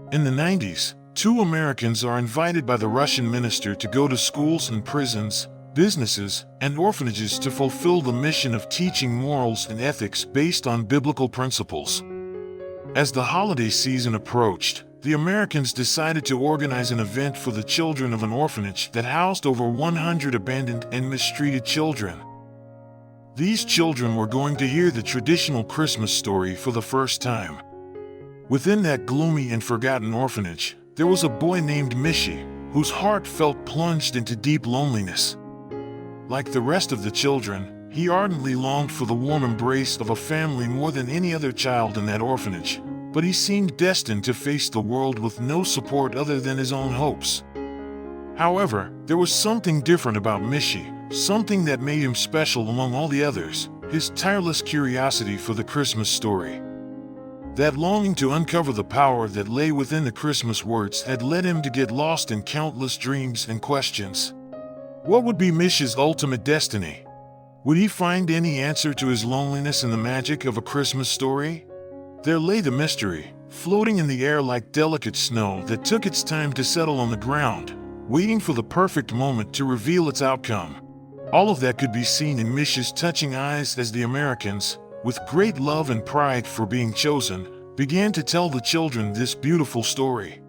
In the 90s, two Americans are invited by the Russian minister to go to schools and prisons, businesses, and orphanages to fulfill the mission of teaching morals and ethics based on biblical principles. As the holiday season approached, the Americans decided to organize an event for the children of an orphanage that housed over 100 abandoned and mistreated children. These children were going to hear the traditional Christmas story for the first time. Within that gloomy and forgotten orphanage, there was a boy named Mishi, whose heart felt plunged into deep loneliness. Like the rest of the children, he ardently longed for the warm embrace of a family more than any other child in that orphanage, but he seemed destined to face the world with no support other than his own hopes. However, there was something different about Mishi, something that made him special among all the others: his tireless curiosity for the Christmas story. That longing to uncover the power that lay within the Christmas words had led him to get lost in countless dreams and questions. What would be Mishi's ultimate destiny? Would he find any answer to his loneliness in the magic of a Christmas story? There lay the mystery, floating in the air like delicate snow that took its time to settle on the ground, waiting for the perfect moment to reveal its outcome. All of that could be seen in Mishi's touching eyes as the Americans, with great love and pride for being chosen, began to tell the children this beautiful story.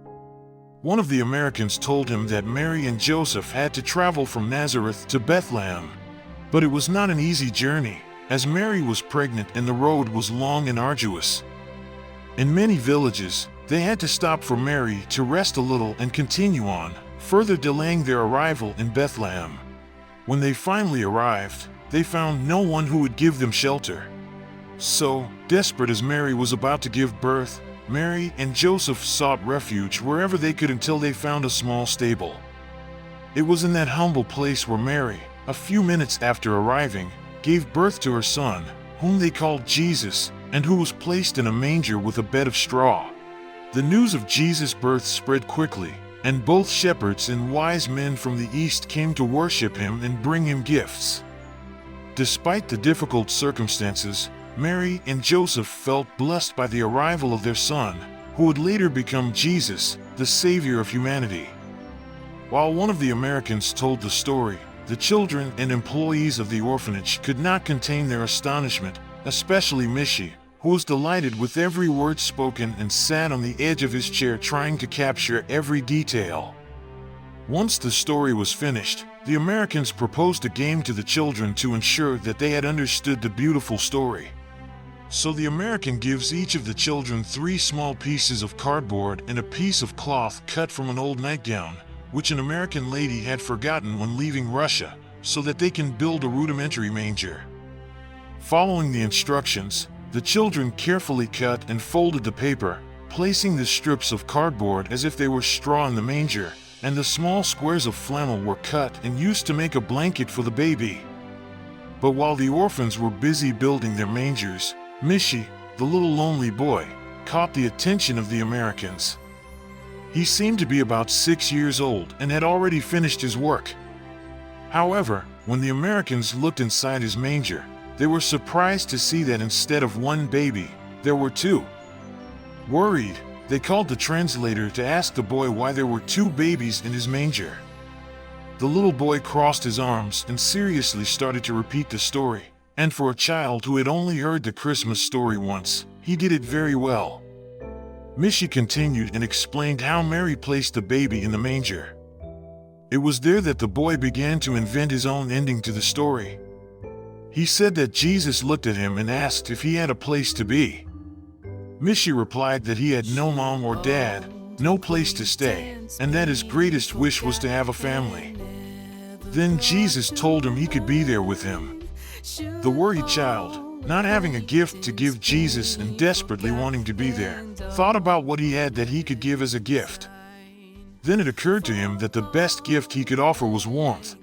One of the Americans told him that Mary and Joseph had to travel from Nazareth to Bethlehem. But it was not an easy journey, as Mary was pregnant and the road was long and arduous. In many villages, they had to stop for Mary to rest a little and continue on, further delaying their arrival in Bethlehem. When they finally arrived, they found no one who would give them shelter. So, desperate as Mary was about to give birth, Mary and Joseph sought refuge wherever they could until they found a small stable. It was in that humble place where Mary, a few minutes after arriving, gave birth to her son, whom they called Jesus, and who was placed in a manger with a bed of straw. The news of Jesus' birth spread quickly, and both shepherds and wise men from the east came to worship him and bring him gifts. Despite the difficult circumstances, Mary and Joseph felt blessed by the arrival of their son, who would later become Jesus, the Savior of humanity. While one of the Americans told the story, the children and employees of the orphanage could not contain their astonishment, especially Mishi, who was delighted with every word spoken and sat on the edge of his chair trying to capture every detail. Once the story was finished, the Americans proposed a game to the children to ensure that they had understood the beautiful story. So the American gives each of the children 3 small pieces of cardboard and a piece of cloth cut from an old nightgown, which an American lady had forgotten when leaving Russia, so that they can build a rudimentary manger. Following the instructions, the children carefully cut and folded the paper, placing the strips of cardboard as if they were straw in the manger, and the small squares of flannel were cut and used to make a blanket for the baby. But while the orphans were busy building their mangers, Mishi, the little lonely boy, caught the attention of the Americans. He seemed to be about 6 years old and had already finished his work. However, when the Americans looked inside his manger, they were surprised to see that instead of 1 baby, there were 2. Worried, they called the translator to ask the boy why there were 2 babies in his manger. The little boy crossed his arms and seriously started to repeat the story, and for a child who had only heard the Christmas story once, he did it very well. Mishi continued and explained how Mary placed the baby in the manger. It was there that the boy began to invent his own ending to the story. He said that Jesus looked at him and asked if he had a place to be. Mishi replied that he had no mom or dad, no place to stay, and that his greatest wish was to have a family. Then Jesus told him he could be there with him. The worried child, not having a gift to give Jesus and desperately wanting to be there, thought about what he had that he could give as a gift. Then it occurred to him that the best gift he could offer was warmth.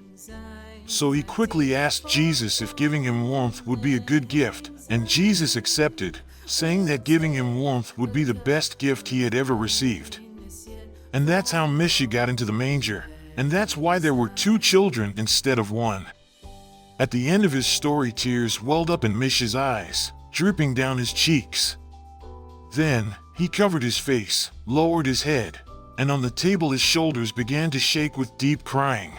So he quickly asked Jesus if giving him warmth would be a good gift, and Jesus accepted, saying that giving him warmth would be the best gift he had ever received. And that's how Mishi got into the manger, and that's why there were 2 children instead of 1. At the end of his story, tears welled up in Mishi's eyes, dripping down his cheeks. Then, He covered his face, lowered his head, and on the table his shoulders began to shake with deep crying.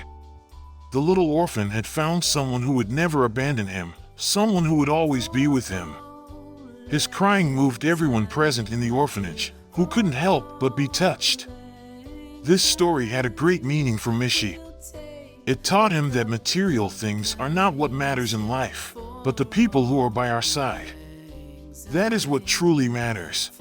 The little orphan had found someone who would never abandon him, someone who would always be with him. His crying moved everyone present in the orphanage, who couldn't help but be touched. This story had a great meaning for Mishi. It taught him that material things are not what matters in life, but the people who are by our side. That is what truly matters.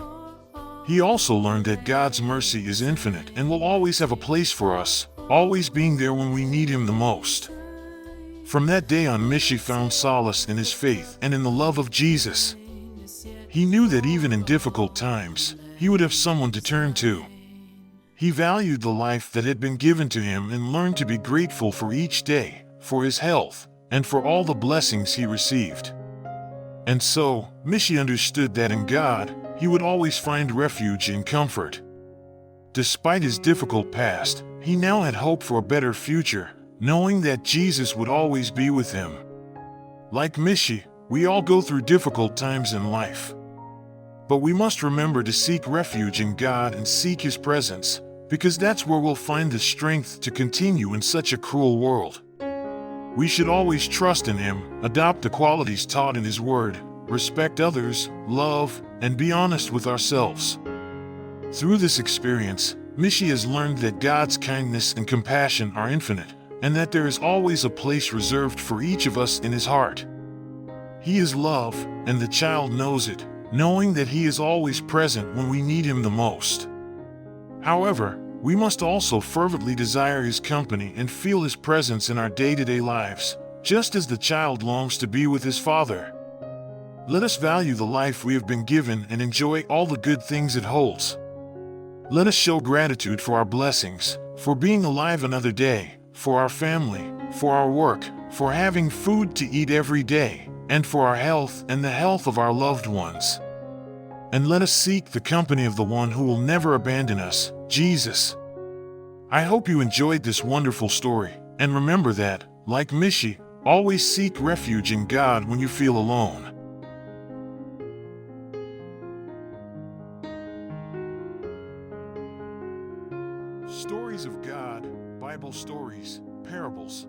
He also learned that God's mercy is infinite and will always have a place for us, always being there when we need Him the most. From that day on, Mishi found solace in his faith and in the love of Jesus. He knew that even in difficult times, he would have someone to turn to. He valued the life that had been given to him and learned to be grateful for each day, for his health, and for all the blessings he received. And so, Mishi understood that in God, he would always find refuge and comfort. Despite his difficult past, he now had hope for a better future, knowing that Jesus would always be with him. Like Mishi, we all go through difficult times in life. But we must remember to seek refuge in God and seek His presence, because that's where we'll find the strength to continue in such a cruel world. We should always trust in Him, adopt the qualities taught in His Word, respect others, love, and be honest with ourselves. Through this experience, Mishi has learned that God's kindness and compassion are infinite, and that there is always a place reserved for each of us in His heart. He is love, and the child knows it, knowing that He is always present when we need Him the most. However, we must also fervently desire His company and feel His presence in our day-to-day lives, just as the child longs to be with his father. Let us value the life we have been given and enjoy all the good things it holds. Let us show gratitude for our blessings, for being alive another day, for our family, for our work, for having food to eat every day, and for our health and the health of our loved ones. And let us seek the company of the one who will never abandon us, Jesus. I hope you enjoyed this wonderful story, and remember that, like Mishi, always seek refuge in God when you feel alone. Stories of God, Bible stories, parables.